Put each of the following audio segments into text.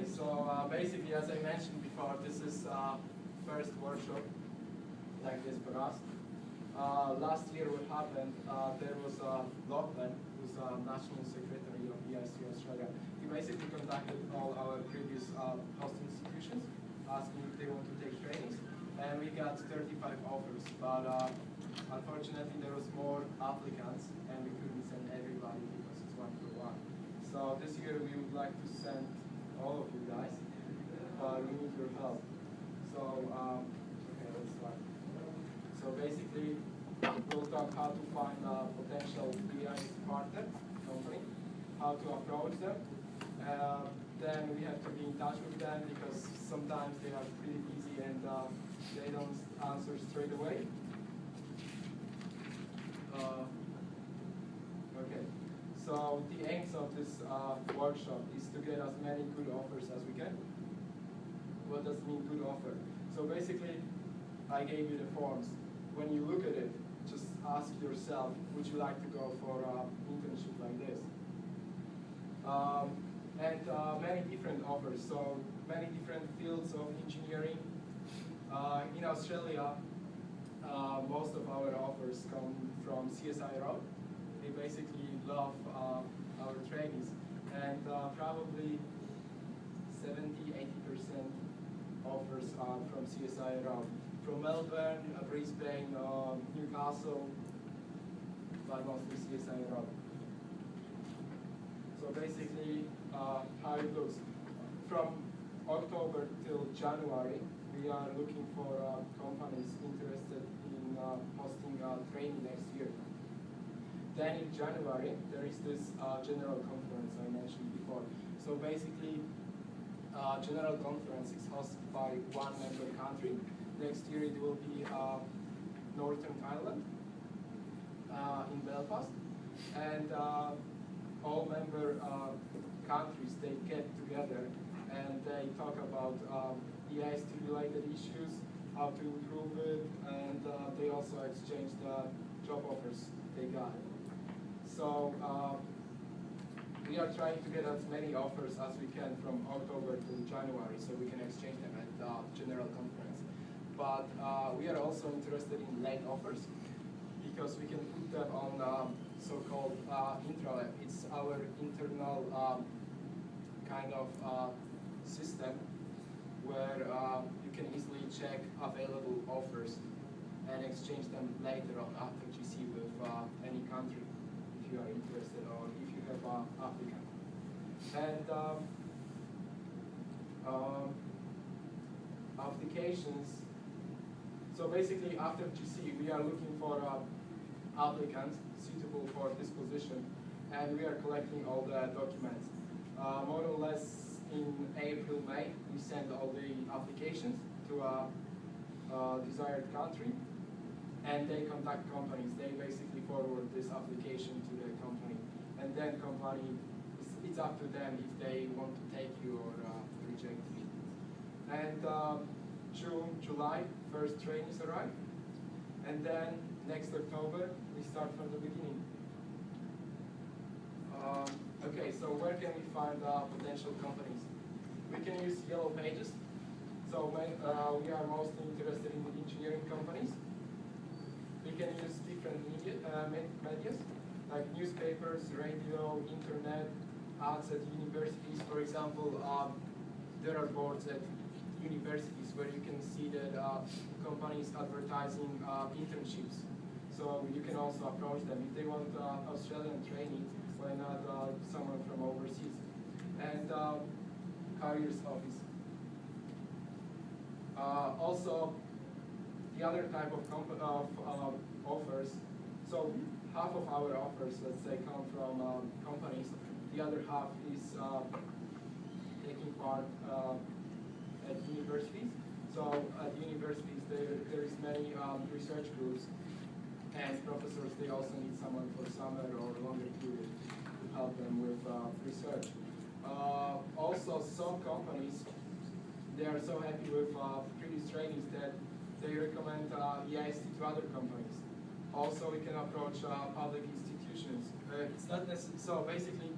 Okay, so basically, as I mentioned before, this is first workshop like this for us. Last year what happened, there was Lachlan, who's National Secretary of IAESTE Australia. He basically contacted all our previous host institutions, asking if they want to take trainings, and we got 35 offers, but unfortunately there was more applicants, and we couldn't send everybody because it's 1-for-1. So this year we would like to send all of you guys, but we need your help. So, okay, let's start. So basically, we'll talk how to find a potential IAESTE partner company, how to approach them. Then we have to be in touch with them because sometimes they are pretty busy and they don't answer straight away. Okay, so the aims of this workshop is to get as many good offers as we can. What does it mean, good offer? So basically, I gave you the forms. When you look at it, just ask yourself, would you like to go for an internship like this? And many different offers, so many different fields of engineering. In Australia, most of our offers come from CSIRO. They basically love our trainees, and probably 70–80% offers are from CSIRO. From Melbourne, Brisbane, Newcastle, but mostly CSIRO. So basically, how it looks. From October till January, we are looking for companies interested in hosting a training next year. Then in January, there is this general conference I mentioned before. So basically, general conference is hosted by one member country. Next year it will be Northern Ireland in Belfast, and all member countries, they get together and they talk about IAESTE related issues, how to improve it, and they also exchange the job offers they got. So we are trying to get as many offers as we can from October to January so we can exchange them at the general conference. But we are also interested in late offers because we can put them on so-called intranet. It's our internal kind of system where you can easily check available offers and exchange them later on after GC with any country if you are interested or if you have an applicant. And applications. So basically, after GC, we are looking for applicants suitable for this position, and we are collecting all the documents. More or less in April, May, we send all the applications to a desired country, and they contact companies. They basically forward this application to the company, and then company, it's up to them if they want to take you or reject you. And June, July, first trainees arrive, and then next October we start from the beginning. Okay, so where can we find potential companies? We can use Yellow Pages. So we are mostly interested in the engineering companies. We can use different medias, like newspapers, radio, internet, ads at universities. For example, there are boards at universities where you can see that companies advertising internships. So you can also approach them. If they want Australian training, why not someone from overseas? And careers office. Also, the other type of offers, so half of our offers, let's say, come from companies. The other half is taking part at universities. So at universities, there is many research groups, and professors, they also need someone for summer or longer period to help them with research. Also, some companies, they are so happy with previous trainings that they recommend IAESTE to other companies. Also, we can approach public institutions. It's not necessarily, so basically,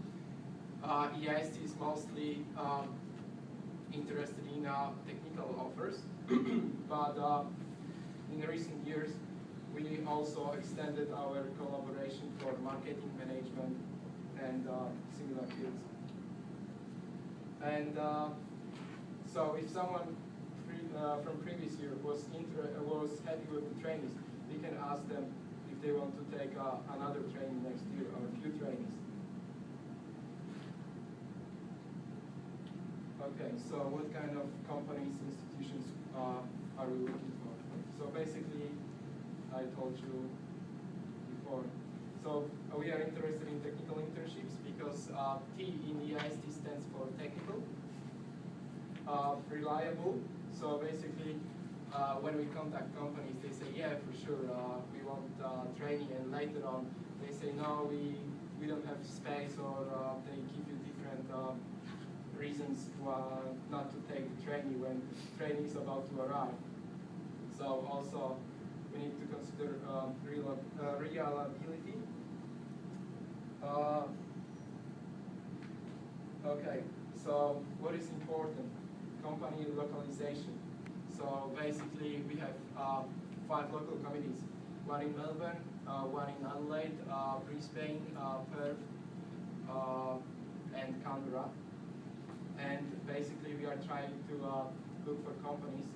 IAESTE is mostly interested in technical offers, but in recent years we also extended our collaboration for marketing management and similar fields. And so if someone from previous year was happy with the trainings, we can ask them if they want to take another training next year or a few trainings. Okay, so what kind of companies, institutions are we looking for? So basically, I told you before. So we are interested in technical internships because T in IAESTE stands for technical, reliable. So basically, when we contact companies, they say, yeah, for sure, we want training, and later on, they say, no, we don't have space, or they give you different reasons not to take the training when training is about to arrive. So also, we need to consider reliability. Okay, so what is important? Company localization. So basically, we have 5 local committees: one in Melbourne, one in Adelaide, Brisbane, Perth, and Canberra. And basically, we are trying to look for companies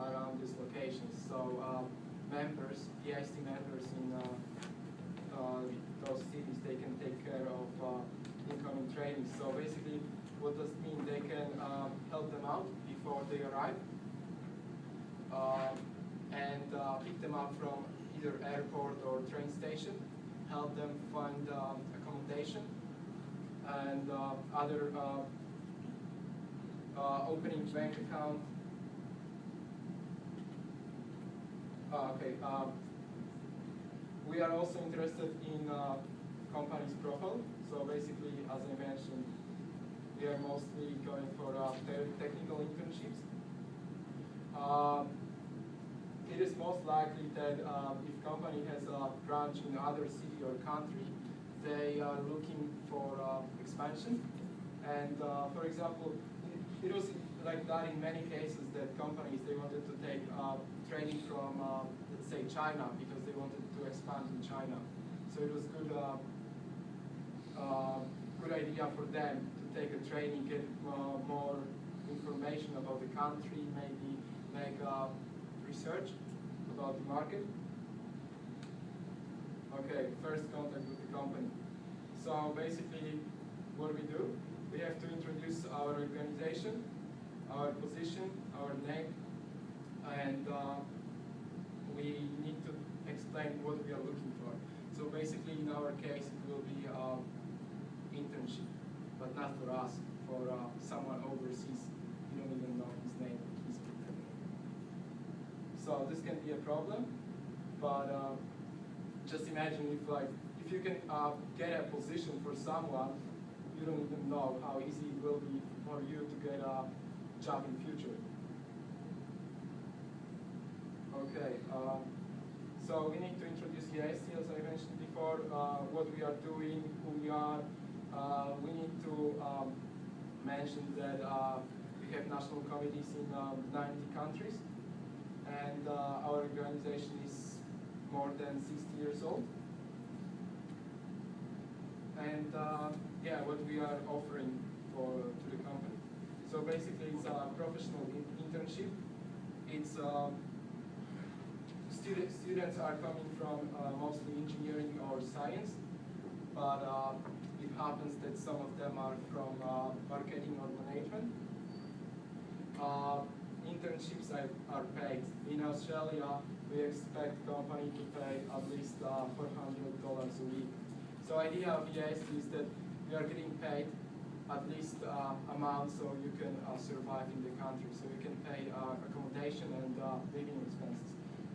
around these locations. So members, IAESTE members in those cities, they can take care of incoming trainings. So basically, what does it mean? They can help them out before they arrive, and pick them up from either airport or train station, help them find accommodation, and other opening bank account. We are also interested in company's profile. So basically, as I mentioned, we are mostly going for technical internships. It is most likely that if company has a branch in other city or country, they are looking for expansion. And for example, it was like that in many cases that companies, they wanted to take training from, let's say, China, because they wanted to expand in China. So it was good idea for them to take a training, get more information about the country, maybe make research about the market. Okay, first contact with the company. So basically, what we do, we have to introduce our organization, our position, our name, and we need to explain what we are looking for. So basically, in our case, it will be internship, but not for us, for someone overseas. You don't even know his name. So this can be a problem, but just imagine if you can get a position for someone, you don't even know how easy it will be for you to get a job in future. Okay, so we need to introduce IAESTE, as I mentioned before, what we are doing, who we are. We need to mention that we have national committees in 90 countries, and our organization is more than 60 years old. And yeah, what we are offering to the company. So basically, it's a professional internship. It's students are coming from mostly engineering or science, but it happens that some of them are from marketing or management. Internships are paid. In Australia, we expect company to pay at least $400 a week. So idea of IAESTE is that we are getting paid at least amount so you can survive in the country. So you can pay accommodation and living expenses.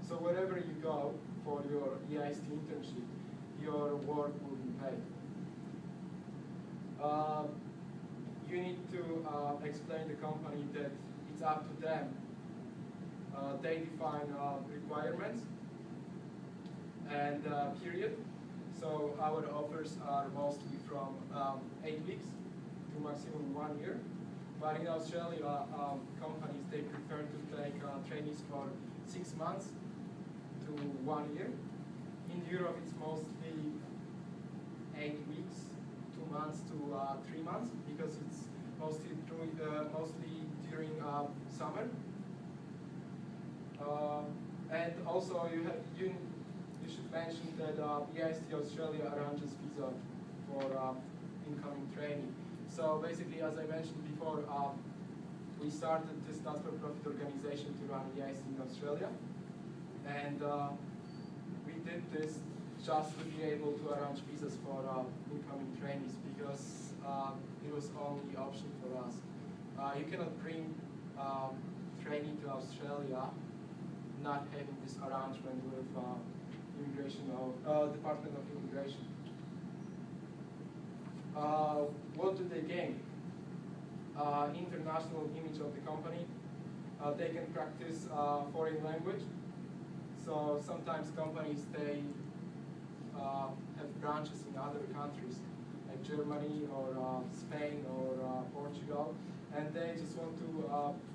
So wherever you go for your IAESTE internship, your work will be paid. You need to explain the company that it's up to them. They define requirements and period. So our offers are mostly from 8 weeks to maximum 1 year. But in Australia, companies, they prefer to take trainees for 6 months to 1 year. In Europe, it's mostly 8 weeks, 2 months to 3 months, because it's mostly during summer. And also, you should mention that IAESTE Australia arranges visa for incoming trainee. So basically, as I mentioned before, we started this not-for-profit organization to run IAESTE in Australia, and we did this just to be able to arrange visas for incoming trainees, because it was only option for us. You cannot bring trainee to Australia not having this arrangement with Department of Immigration. What do they gain? International image of the company. They can practice foreign language. So sometimes companies, they have branches in other countries, like Germany or Spain or Portugal, and they just want to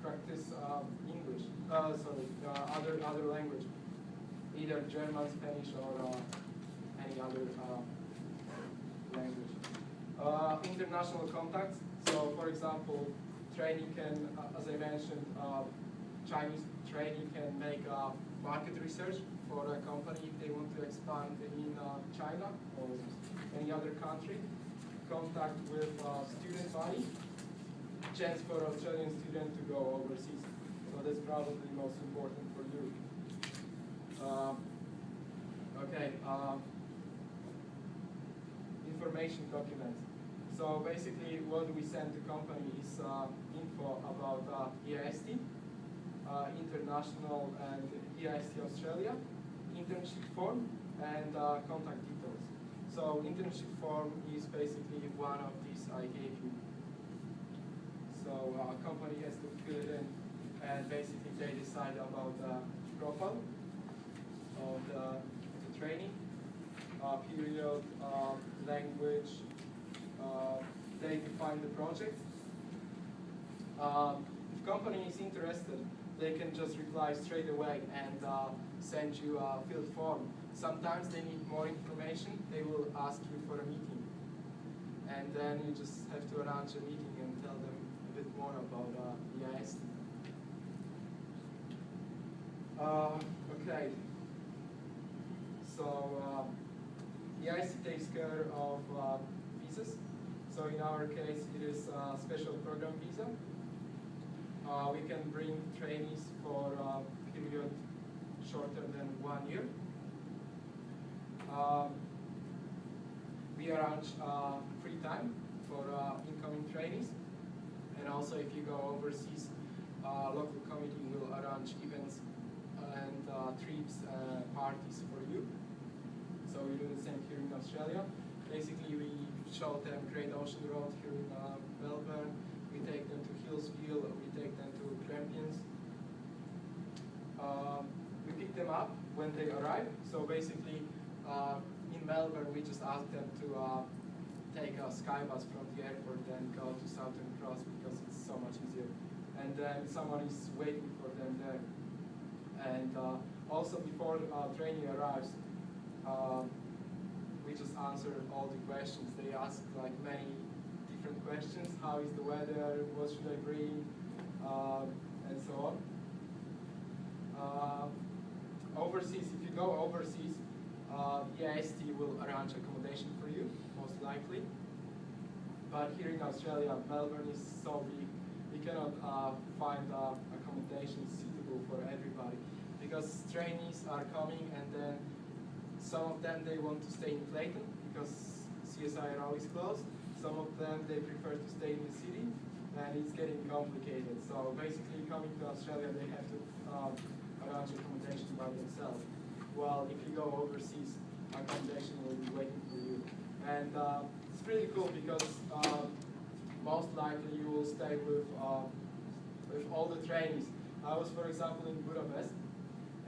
practice English. Other language, either German, Spanish, or any other language. International contacts. So, for example, trainee can, as I mentioned, Chinese trainee can make market research for a company if they want to expand in China or any other country. Contact with student body. Chance for Australian student to go overseas. So that's probably most important for you. Okay. Information documents. So basically, what we send to company is info about IAESTE, International and IAESTE Australia, internship form, and contact details. So internship form is basically one of these I gave you. So a company has to fill it in, and basically they decide about the profile of the training, period, language. They define the project. If company is interested, they can just reply straight away and send you a filled form. Sometimes they need more information. They will ask you for a meeting, and then you just have to arrange a meeting and tell them a bit more about IAESTE. Okay. So IAESTE takes care of visas. So in our case, it is a special program visa. We can bring trainees for a period shorter than 1 year. We arrange free time for incoming trainees. And also, if you go overseas, local committee will arrange events and trips, parties for you. So we do the same here in Australia. Basically, we show them Great Ocean Road here in Melbourne. We take them to Hillsville. We take them to Grampians. We pick them up when they arrive. So basically, in Melbourne, we just ask them to take a sky bus from the airport and go to Southern Cross because it's so much easier. And then someone is waiting for them there. And also before trainee arrives, we just answer all the questions. They ask like many different questions. How is the weather? What should I bring? And so on. Overseas, if you go overseas, IAESTE will arrange accommodation for you, most likely. But here in Australia, Melbourne is so big, we cannot find accommodation suitable for everybody, because trainees are coming, and then some of them, they want to stay in Clayton because CSIRO is closed. Some of them, they prefer to stay in the city, and it's getting complicated. So basically, coming to Australia, they have to arrange accommodation by themselves. Well, if you go overseas, accommodation will be waiting for you. And it's pretty cool because most likely you will stay with all the trainees. I was, for example, in Budapest,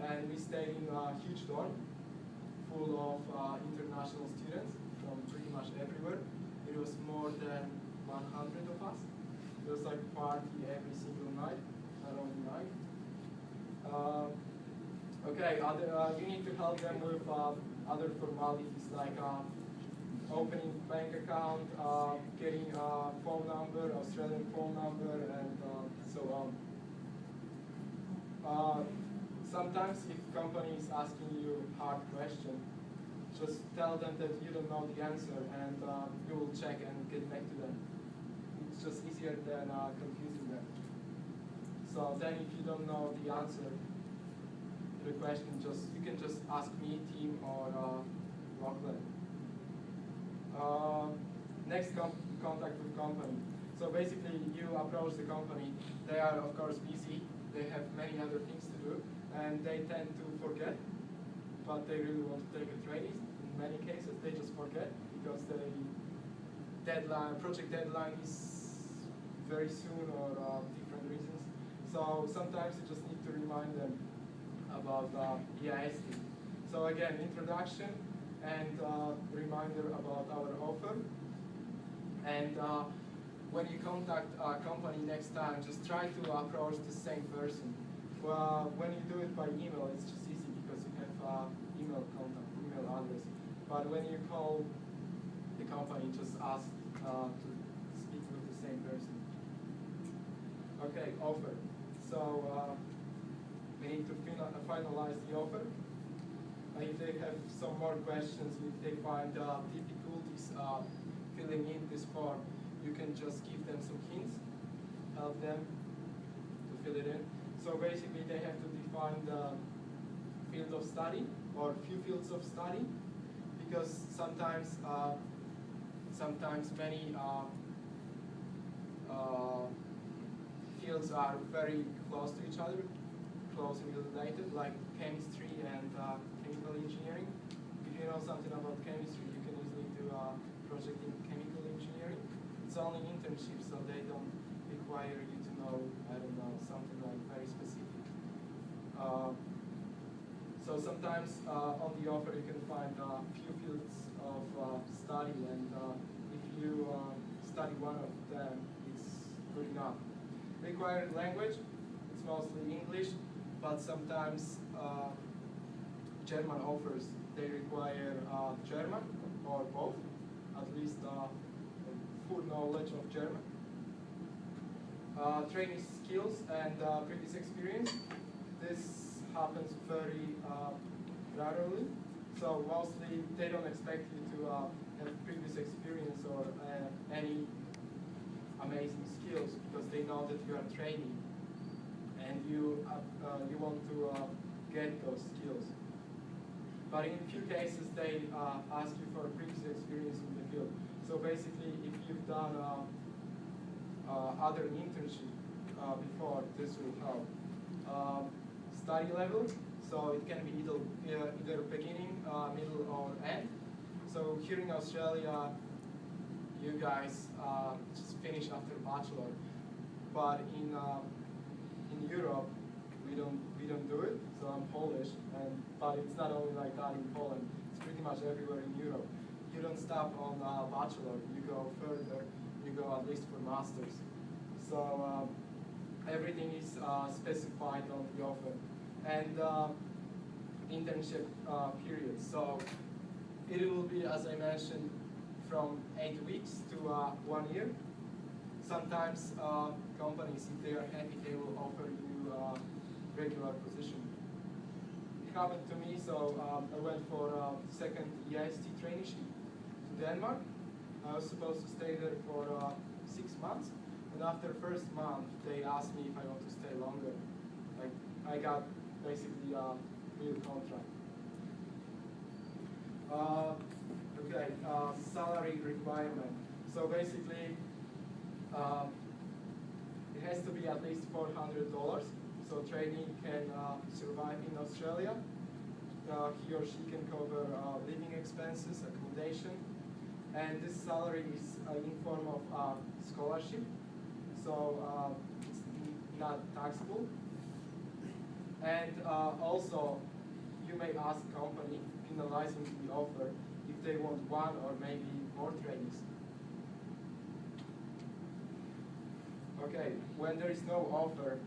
and we stayed in a huge dorm full of international students from pretty much everywhere. It was more than 100 of us. It Just like party every single night, not only night. Okay, you need to help them with other formalities like opening bank account, getting a phone number, Australian phone number, and so on. Sometimes if company is asking you hard question, just tell them that you don't know the answer, and you will check and get back to them. It's just easier than confusing them. So then if you don't know the answer to the question, you can just ask me, Tim, or Lachlan. Next, contact with company. So basically, you approach the company. They are, of course, busy. They have many other things to do, and they tend to forget. But they really want to take a training. In many cases, they just forget because the project deadline is very soon, or different reasons. So sometimes you just need to remind them about IAESTE. So again, introduction and reminder about our offer. And when you contact a company next time, just try to approach the same person. When you do it by email, it's just easy because you have email contact, email address. But when you call the company, just ask to speak with the same person. Okay, offer. So we need to finalize the offer. If they have some more questions, if they find difficulties filling in this form, you can just give them some hints, help them to fill it in. So basically, they have to define the field of study or few fields of study, because sometimes many fields are very close to each other, closely related, like chemistry and chemical engineering. If you know something about chemistry, you can easily do a project in chemical engineering. It's only internship, so they don't require you to know, I don't know, something like very specific. So sometimes on the offer you can find a few fields of study, and if you study one of them, it's good enough. Required language, it's mostly English, but sometimes German offers, they require German or both, at least full knowledge of German. Training skills and previous experience. This happens very rarely, so mostly they don't expect you to have previous experience or any amazing skills, because they know that you are training and you want to get those skills. But in a few cases, they ask you for previous experience in the field. So basically, if you've done other internship before, this will help. Study level, so it can be either beginning, middle, or end. So here in Australia, you guys just finish after bachelor, but in Europe, we don't do it. So I'm Polish, but it's not only like that in Poland. It's pretty much everywhere in Europe. You don't stop on bachelor. You go further. You go at least for masters. So everything is specified on the offer, and internship period. So it will be, as I mentioned, from 8 weeks to 1 year. Sometimes companies, if they are happy, they will offer you a regular position. It happened to me, so I went for a second IAESTE traineeship to Denmark. I was supposed to stay there for 6 months, and after first month, they asked me if I want to stay longer. Like, I got basically a real contract. Okay, salary requirement. So basically, it has to be at least $400. So trainee can survive in Australia. He or she can cover living expenses, accommodation, and this salary is in form of scholarship. So it's not taxable. And also, you may ask company finalizing the offer if they want one or maybe more trainees. Okay, when there is no offer,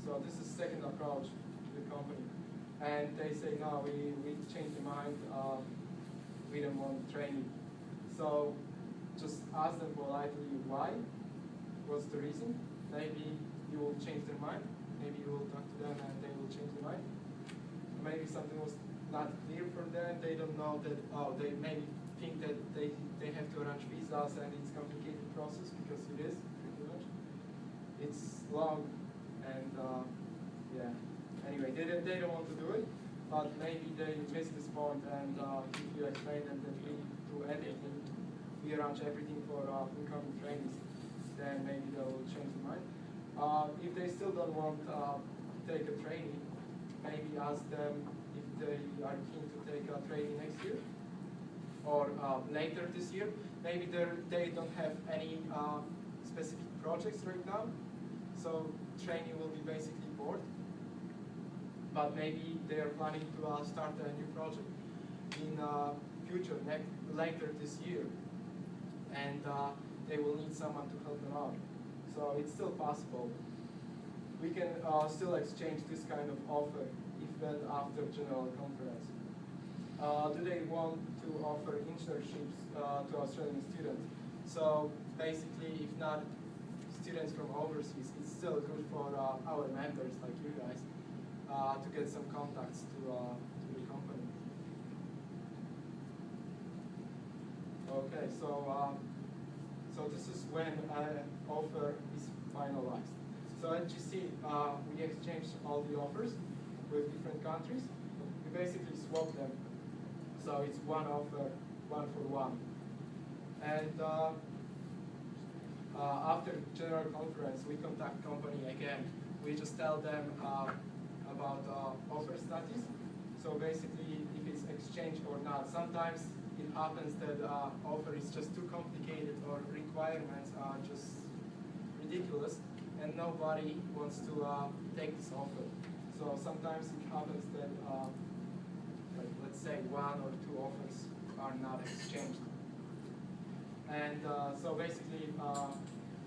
so this is second approach to the company, and they say, no, we changed the mind, we don't want training. So just ask them politely why, what's the reason. Maybe you will change their mind, maybe you will talk to them and they will change their mind. Maybe something was not clear for them, they don't know that, they maybe think that they have to arrange visas and it's a complicated process, because it is, pretty much. It's long and yeah. Anyway, they don't want to do it, but maybe they miss this point, and if you explain them that we do everything, we arrange everything for incoming trainees, then maybe they will change their mind. If they still don't want to take a trainee, maybe ask them if they are keen to take a trainee next year or later this year. Maybe they don't have any specific projects right now, so trainee will be basically bored. But maybe they are planning to start a new project in future, later this year, and they will need someone to help them out. So it's still possible. We can still exchange this kind of offer even after general conference. Do they want to offer internships to Australian students? So basically, if not students from overseas, it's still good for our members like you guys to get some contacts to the company. Okay, so this is when an offer is finalized. So as you see, we exchanged all the offers with different countries. We basically swap them. So it's one offer, one for one. And after general conference, we contact company again. We just tell them about offer status. So basically, if it's exchanged or not. Sometimes it happens that offer is just too complicated or requirements are just ridiculous, and nobody wants to take this offer. So sometimes it happens that, like, let's say 1 or 2 offers are not exchanged. And so basically,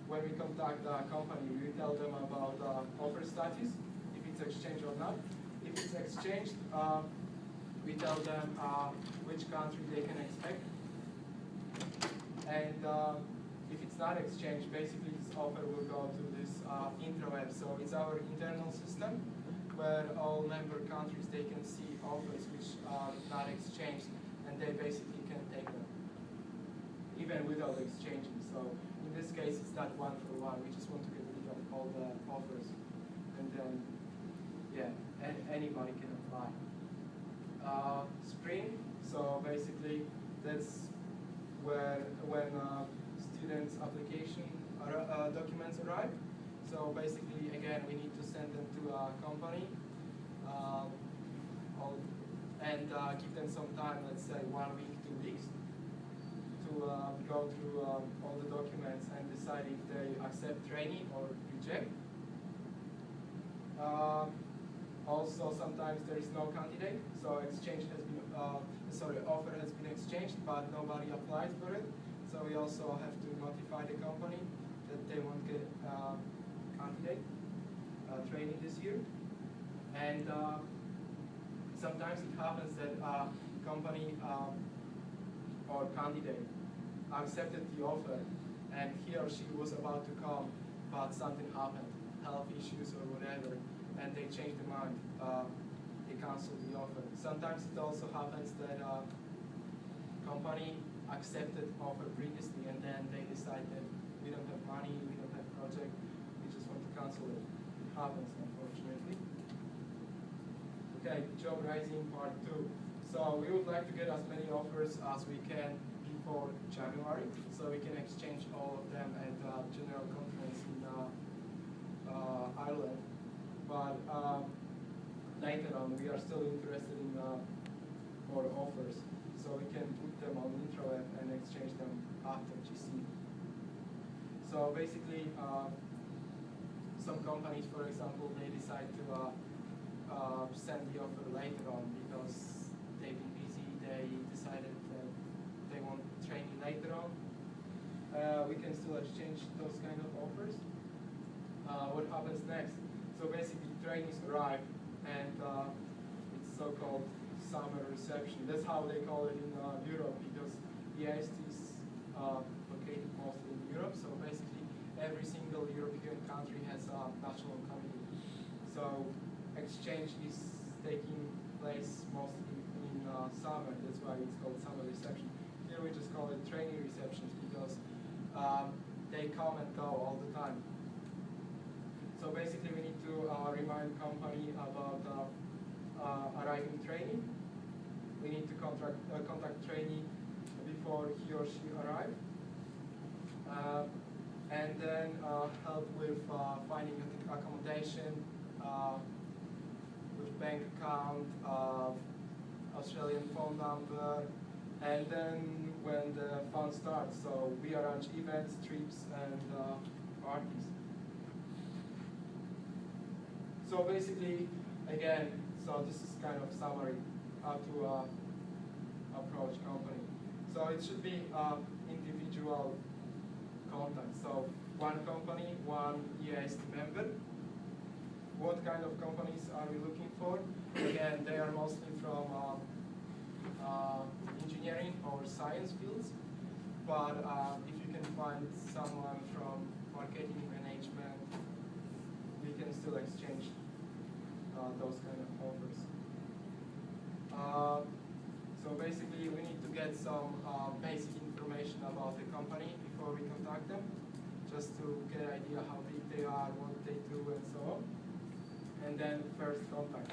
when we contact the company, we tell them about offer status, if it's exchanged or not. If it's exchanged, we tell them which country they can expect. And if it's not exchanged, basically this offer will go to this intraweb. So it's our internal system where all member countries, they can see offers which are not exchanged, and they basically can take them, even without exchanging. So in this case, it's not 1 for 1. We just want to get rid of all the offers, and then, yeah, anybody can apply. Spring, so basically that's when students' application documents arrive. So basically, again, we need to send them to a company and give them some time, let's say 1 week, 2 weeks, to go through all the documents and decide if they accept training or reject. Also, sometimes there is no candidate, so offer has been exchanged, but nobody applied for it. So we also have to notify the company that they won't get candidate training this year. And sometimes it happens that company or candidate accepted the offer, and he or she was about to come, but something happened, health issues or whatever, and they changed their mind. They canceled the offer. Sometimes it also happens that company accepted offer previously, and then they decide that we don't have money, we don't have project, we just want to cancel it. It happens, unfortunately. Okay, job rising part 2. So we would like to get as many offers as we can before January, so we can exchange all of them at general conference in Ireland. But later on, we are still interested in more offers, so we can put them on intraweb and exchange them after GC. So basically, some companies, for example, they decide to send the offer later on because they've been busy. They decided that they want training later on. We can still exchange those kind of offers. what happens next? So basically, trainees arrive, and it's so-called summer reception. That's how they call it in Europe, because IAESTE is located mostly in Europe. So basically, every single European country has a national committee. So exchange is taking place mostly in summer. That's why it's called summer reception. Here we just call it trainee receptions, because they come and go all the time. So basically, we need to remind company about arriving trainee. We need to contact trainee before he or she arrive, and then help with finding accommodation, with bank account, Australian phone number, and then when the fun starts, so we arrange events, trips, and parties. So basically, again, so this is kind of summary how to approach company. So it should be individual contact. So one company, one IAESTE member. What kind of companies are we looking for? Again, they are mostly from engineering or science fields. But if you can find someone from marketing management, we can still exchange those kind of offers. So basically, we need to get some basic information about the company before we contact them, just to get an idea how big they are, what they do, and so on. And then first contact.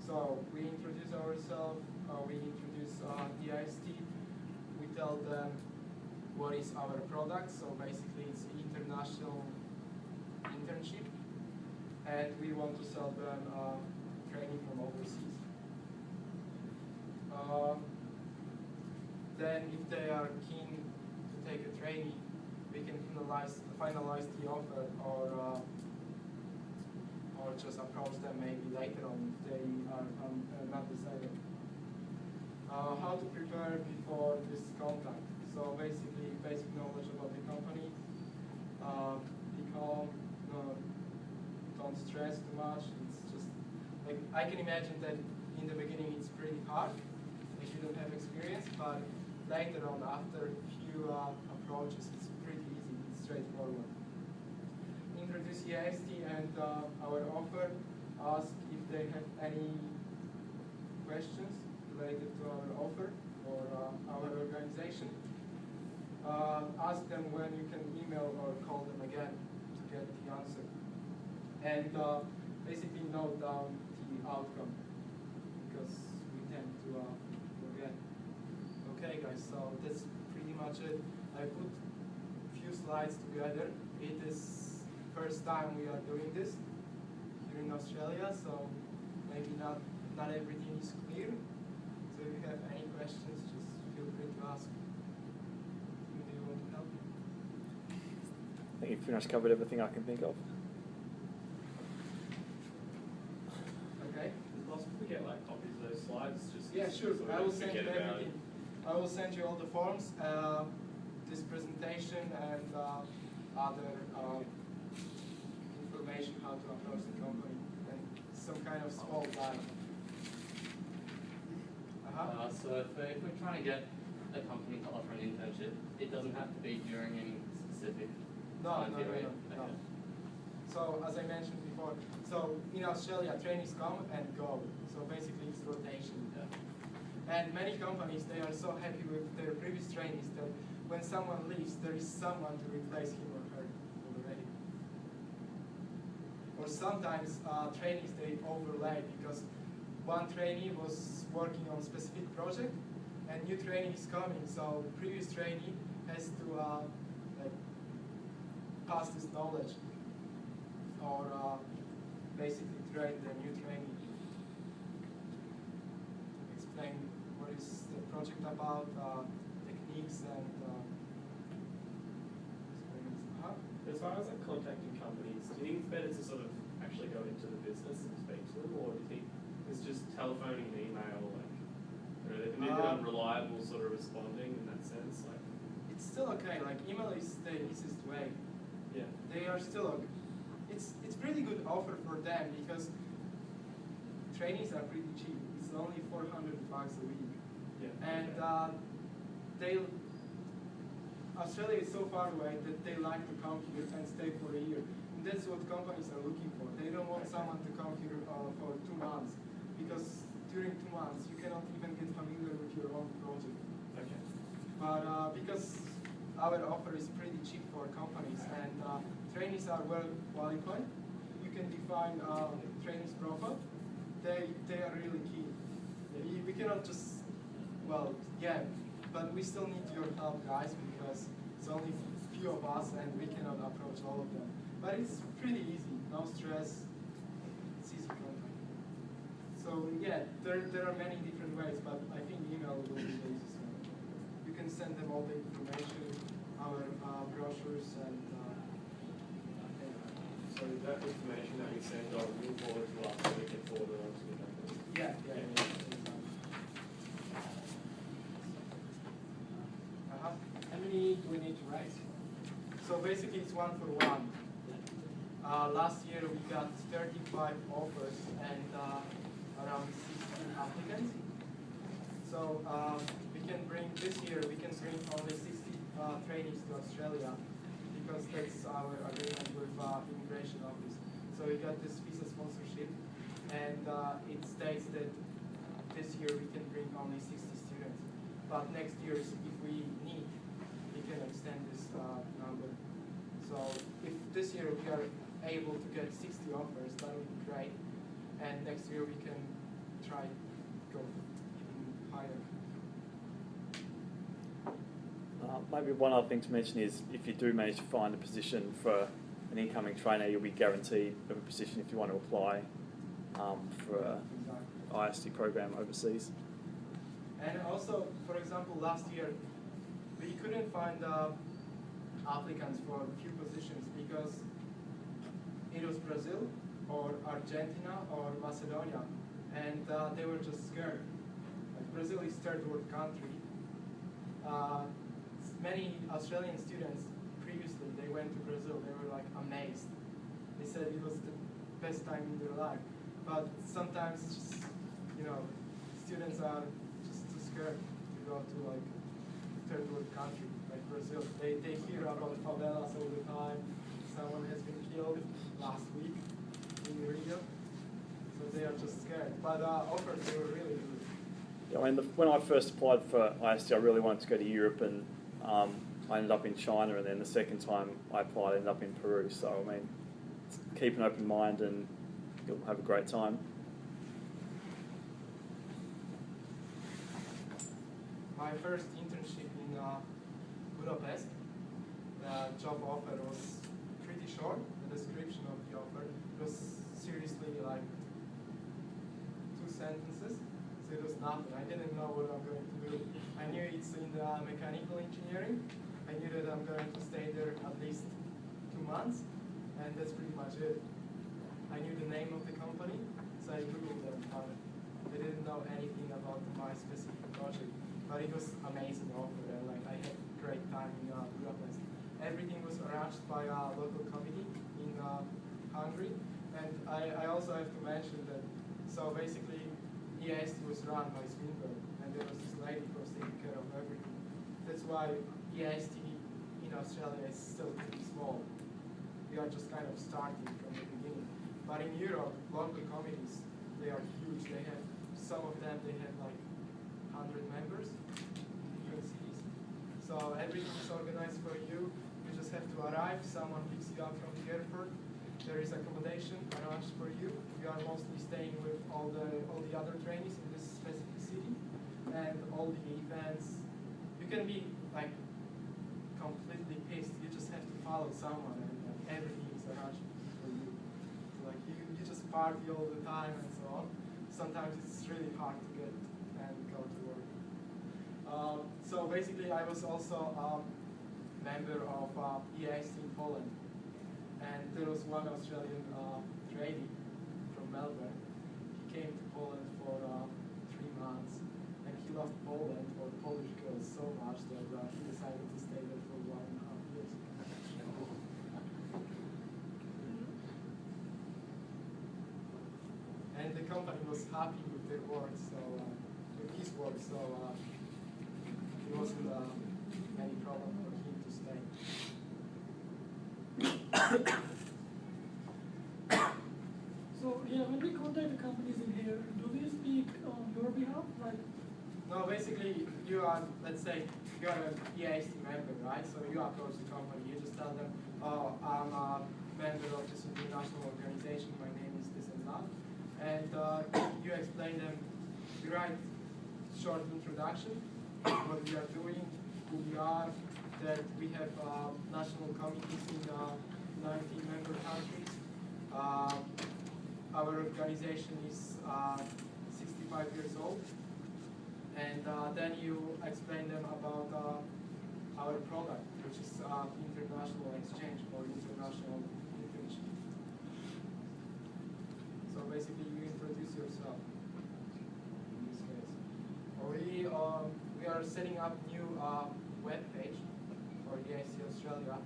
So we introduce ourselves, we introduce IAESTE, we tell them what is our product. So basically, it's international internship, and we want to sell them training from overseas. Then if they are keen to take a training, we can finalize the offer, or just approach them maybe later on if they are not decided. How to prepare before this contact. So basically, basic knowledge about the company. Be calm, don't stress too much. It's just, like, I can imagine that in the beginning it's pretty hard if you don't have experience, but later on, after a few approaches, it's pretty easy, it's straightforward. Introduce IAESTE and our offer. Ask if they have any questions related to our offer or our organization. Ask them when you can email or call them again to get the answer. And basically note down the outcome, because we tend to forget. Okay guys, so that's pretty much it. I put a few slides together. It is first time we are doing this here in Australia, so maybe not everything is clear. So if you have any questions, just feel free to ask. Do you want to help? I think you've pretty much covered everything I can think of. Okay. Is it possible to get like copies of those slides? Just yeah, sure. sort I of will send you forget about everything. I will send you all the forms, this presentation, and other information how to approach the company, and some kind of small guide. So if we're trying to get a company to offer an internship, it doesn't have to be during any specific time period. No. So as I mentioned before, so in Australia, trainees come and go. So basically, it's rotation. Yeah. And many companies, they are so happy with their previous trainees that when someone leaves, there is someone to replace him or her already. Or sometimes trainees, they overlay, because one trainee was working on a specific project and new trainee is coming, so previous trainee has to like pass this knowledge, or basically train the new trainee. Explain what is the project about, techniques, and experiments. As far as like contacting companies, do you think it's better to sort of actually go into the business and speak to them, or do you think it's just telephoning and email, like, you know, they can be a bit unreliable sort of responding in that sense? Like, it's still okay, like email is the easiest way. yeah. They are still okay. it's pretty good offer for them because trainings are pretty cheap. It's only $400 a week. Yeah. And Australia is so far away that they like to come here and stay for a year. And that's what companies are looking for. They don't want someone to come here for 2 months, because during 2 months you cannot even get familiar with your own project. Okay. But because our offer is pretty cheap for companies and trainees are well qualified, you can define trainees profile. They are really key. We cannot just, well, yeah, but we still need your help, guys, because it's only few of us and we cannot approach all of them. But it's pretty easy, no stress, it's easy contact. So yeah, there are many different ways, but I think email will be the easiest one. You can send them all the information, our brochures, and So that information that we send on, we'll forward to us and we can forward it on to the company. yeah. How many do we need to raise? So basically it's 1 for 1. Last year we got 35 offers and around 16 applicants. So this year we can bring only 60 trainees to Australia, because that's our agreement with immigration office. So we got this visa sponsorship, and it states that this year we can bring only 60 students. But next year, if we need, we can extend this number. So if this year we are able to get 60 offers, that would be great. And next year we can try to go even higher. Maybe one other thing to mention is if you do manage to find a position for an incoming trainer, you'll be guaranteed a position if you want to apply for a IAESTE program overseas. And also, for example, last year we couldn't find applicants for a few positions because it was Brazil or Argentina or Macedonia, and they were just scared. Like, Brazil is third world country. Many Australian students previously, they went to Brazil, they were like amazed. They said it was the best time in their life. But sometimes, just, students are just too scared to go to like third world country, like Brazil. They hear about favelas all the time. Someone has been killed last week in Rio. So they are just scared. But offers, they were really good. Yeah, I mean, when I first applied for IAESTE, I really wanted to go to Europe, and I ended up in China, and then the second time I applied, I ended up in Peru. So, I mean, keep an open mind and you'll have a great time. My first internship in Budapest, the job offer was pretty short. The description of the offer was seriously like 2 sentences. So it was nothing. I didn't know what I'm going to do. I knew it's in the mechanical engineering. I knew that I'm going to stay there at least 2 months, and that's pretty much it. I knew the name of the company, so I Googled and found it. I didn't know anything about my specific project, but it was amazing offer, and like I had great time in Budapest. Everything was arranged by a local committee in Hungary, and I also have to mention that, so basically IAESTE was run by Swinburne, and there was this lady who was taking care of everything. That's why IAESTE in Australia is still pretty small. We are just kind of starting from the beginning. But in Europe, local committees, they are huge. They have, some of them, they have like 100 members in different cities. So everything is organized for you. You just have to arrive. Someone picks you up from the airport. There is accommodation arranged for you. You are mostly staying with all the other trainees in this specific city, and all the events. You can be like completely pissed. You just have to follow someone, and everything is arranged for you. So, like you just party all the time and so on. Sometimes it's really hard to get and go to work. So basically, I was also a member of IAESTE in Poland. And there was one Australian trainee from Melbourne. He came to Poland for 3 months, and he loved Poland or Polish girls so much that he decided to stay there for 1.5 years. company was happy with their work, so with his work, so it wasn't any problem for him to stay. So yeah, when we contact the companies in here, do we speak on your behalf? Like, No, basically you are, let's say, you are an IAESTE member, right? So you approach the company, you just tell them, oh, I'm a member of this international organization, my name is this and that. And you explain them, you write short introduction, what we are doing, who we are, that we have national committees in 19 member countries. Our organization is 65 years old. And then you explain them about our product, which is international exchange or international internship. So basically you introduce yourself in this case. We are setting up new web page for IAESTE Australia,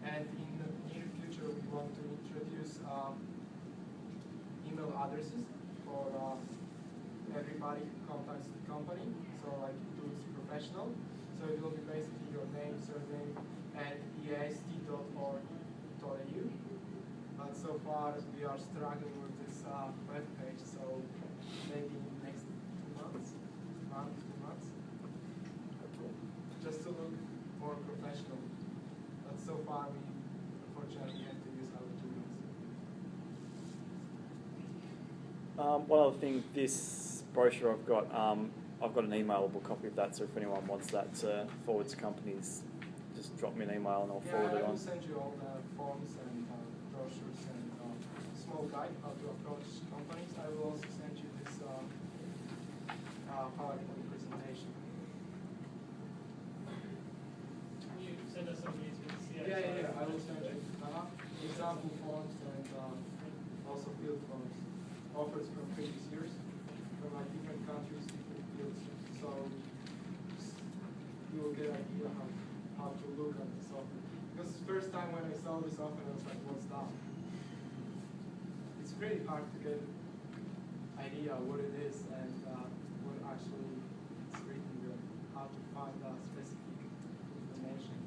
and in the near future we want to introduce email addresses for everybody who contacts the company, so like it looks professional. So it will be basically your name, surname, and iaest.org.au. But so far we are struggling with this web page, so maybe in the next 2 months, 2 months, just to look more professional. But so far we unfortunately have to use our tools. One other thing, this brochure I've got an emailable copy of that, so if anyone wants that to forward to companies, just drop me an email and I'll forward it I on. will send you all the forms and brochures and small guide how to approach companies. I will also send you this PowerPoint presentation. can you send us some of these with CI? Yeah. I will send you example forms and also field forms, offers from previous years, from like different countries, different fields. So you will get an idea how to look at this offer. Because the first time when I saw this offer, I was like, what's that? It's pretty hard to get an idea what it is and what actually it's written there, how to find specific information.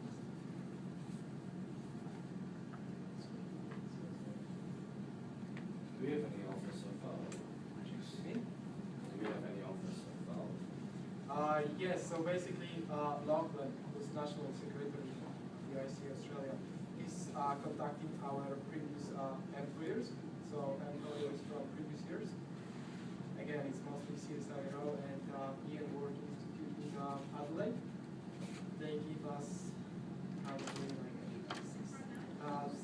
Do we have any offers so far? Excuse me? Do we have any offers so far? Yes, so basically Lachlan, who's National Secretary of IAESTE Australia, is contacting our previous employers, so employers from previous years. Again, it's mostly CSIRO and Ian Ward Institute in Adelaide. They give us probably like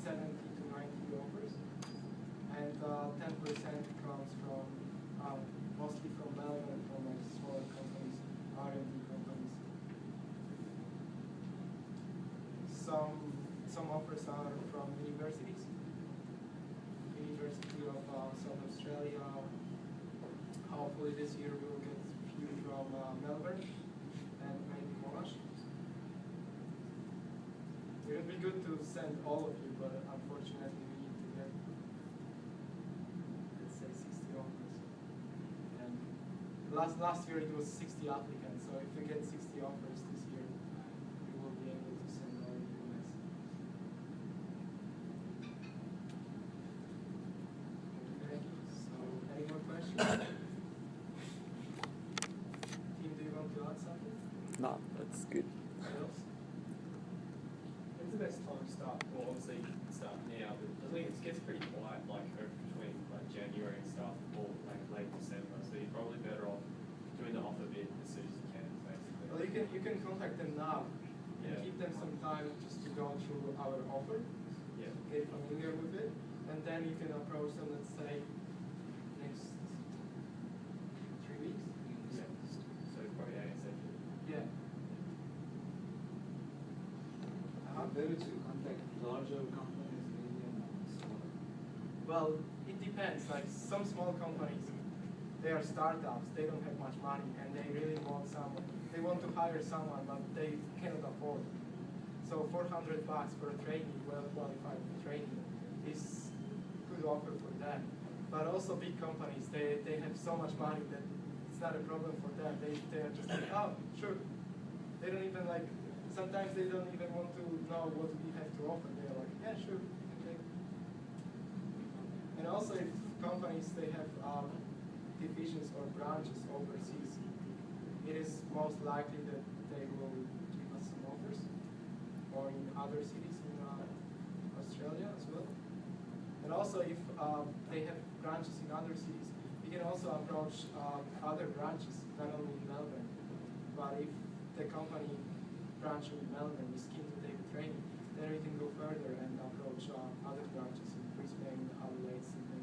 70 to 90 offers, and 10% comes from mostly from Melbourne, from like smaller companies, R&D companies. Some offers are from universities. University of South Australia. Hopefully this year we will get a few from Melbourne and maybe Monash. It would be good to send all of you, but unfortunately we need to get, let's say, 60 offers. And last year it was 60 applicants, so if we get 60 offers this year, we will be able to send all of you guys. Okay, so any more questions? Team, do you want to add something? No, that's good. What else? When's the best time to start? Well, obviously start now, but I think it gets pretty quiet, like between like January and stuff, or like late December. So you're probably better off doing the offer bid as soon as you can, basically. Well, you can contact them now. Yeah. Give them some time just to go through our offer, Yeah. get familiar with it, and then you can approach them, let's say, next 3 weeks. Yeah. So probably ASAP. Yeah. Better to contact larger companies, medium, or smaller? Well, it depends. Like some small companies, they are startups. They don't have much money, and they really want someone. They want to hire someone, but they cannot afford it. So $400 for a trainee, well qualified trainee, is a good offer for them. But also big companies, they have so much money that it's not a problem for them. They are just like, oh, sure. They don't even like, sometimes they don't even want to know what we have to offer. They're like, yeah, sure, you can take it. And also if companies, they have divisions or branches overseas, it is most likely that they will give us some offers, or in other cities in Australia as well. And also if they have branches in other cities, we can also approach other branches, not only in Melbourne. But if the company branch in Melbourne is keen to take the training, then we can go further and approach other branches in Brisbane, Adelaide, Sydney,